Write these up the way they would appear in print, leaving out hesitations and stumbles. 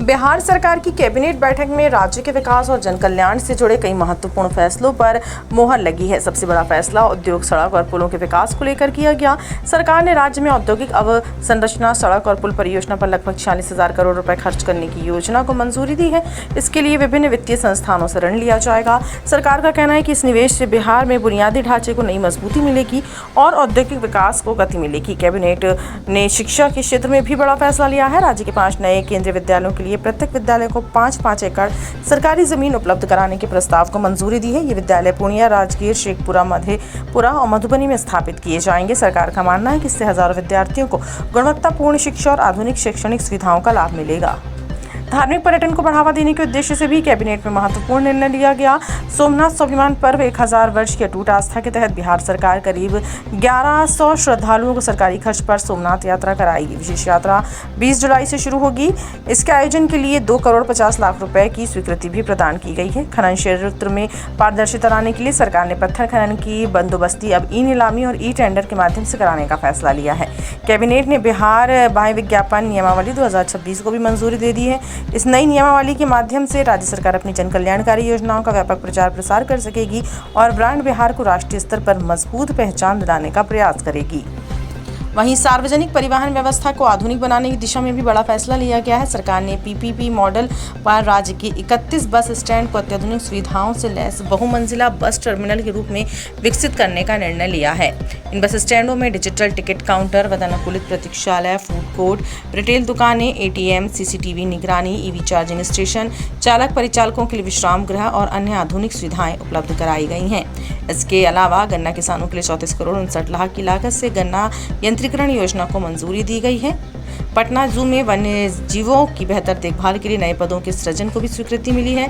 बिहार सरकार की कैबिनेट बैठक में राज्य के विकास और जन कल्याण से जुड़े कई महत्वपूर्ण फैसलों पर मोहर लगी है। सबसे बड़ा फैसला उद्योग, सड़क और पुलों के विकास को लेकर किया गया। सरकार ने राज्य में औद्योगिक अवसंरचना, सड़क और पुल परियोजना पर लगभग 46,000 करोड़ रुपए खर्च करने की योजना को मंजूरी दी है। इसके लिए विभिन्न वित्तीय संस्थानों से ऋण लिया जाएगा। सरकार का कहना है कि इस निवेश से बिहार में बुनियादी ढांचे को नई मजबूती मिलेगी और औद्योगिक विकास को गति मिलेगी। कैबिनेट ने शिक्षा के क्षेत्र में भी बड़ा फैसला लिया है। राज्य के 5 नए केंद्रीय विद्यालयों के लिए प्रत्येक विद्यालय को 5-5 एकड़ सरकारी जमीन उपलब्ध कराने के प्रस्ताव को मंजूरी दी है। ये विद्यालय पूर्णिया, राजगीर, शेखपुरा, मधेपुरा और मधुबनी में स्थापित किए जाएंगे। सरकार का मानना है कि इससे हजारों विद्यार्थियों को गुणवत्तापूर्ण शिक्षा और आधुनिक शैक्षणिक सुविधाओं का लाभ मिलेगा। धार्मिक पर्यटन को बढ़ावा देने के उद्देश्य से भी कैबिनेट में महत्वपूर्ण निर्णय लिया गया। सोमनाथ स्वाभिमान पर्व 1000 वर्ष की अटूट आस्था के तहत बिहार सरकार करीब 1100 श्रद्धालुओं को सरकारी खर्च पर सोमनाथ यात्रा कराएगी। विशेष यात्रा 20 जुलाई से शुरू होगी। इसके आयोजन के लिए 2 करोड़ 50 लाख रुपए की स्वीकृति भी प्रदान की गई है। खनन क्षेत्र में पारदर्शिता लाने के लिए सरकार ने पत्थर खनन की बंदोबस्ती अब ई नीलामी और ई टेंडर के माध्यम से कराने का फैसला लिया है। कैबिनेट ने बिहार बाह्य विज्ञापन नियमावली 2026 को भी मंजूरी दे दी है। इस नई नियमावली के माध्यम से राज्य सरकार अपनी जन कल्याणकारी योजनाओं का व्यापक प्रचार प्रसार कर सकेगी और ब्रांड बिहार को राष्ट्रीय स्तर पर मजबूत पहचान दिलाने का प्रयास करेगी। वहीं सार्वजनिक परिवहन व्यवस्था को आधुनिक बनाने की दिशा में भी बड़ा फैसला लिया गया है। सरकार ने पीपीपी मॉडल पर राज्य के 31 बस स्टैंड को अत्याधुनिक सुविधाओं से लैस बहुमंजिला बस टर्मिनल के रूप में विकसित करने का निर्णय लिया है। इन बस स्टैंडों में डिजिटल टिकट काउंटर, वातानुकूलित प्रतीक्षालय, फूड कोर्ट, रिटेल दुकानें, एटीएम, सीसीटीवी निगरानी, ईवी चार्जिंग स्टेशन, चालक परिचालकों के लिए विश्राम गृह और अन्य आधुनिक सुविधाएं उपलब्ध कराई गई हैं। इसके अलावा गन्ना किसानों के लिए 34 करोड़ 59 लाख की लागत से गन्ना यंत्रीकरण योजना को मंजूरी दी गई है। पटना जू में वन्य जीवों की बेहतर देखभाल के लिए नए पदों के सृजन को भी स्वीकृति मिली है।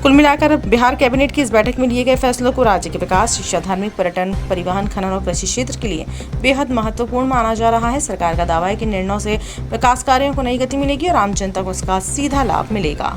कुल मिलाकर बिहार कैबिनेट की इस बैठक में लिए गए फैसलों को राज्य के विकास, शिक्षा, धार्मिक पर्यटन, परिवहन, खनन और कृषि क्षेत्र के लिए बेहद महत्वपूर्ण माना जा रहा है। सरकार का दावा है कि निर्णयों से विकास कार्यों को नई गति मिलेगी और आम जनता को इसका सीधा लाभ मिलेगा।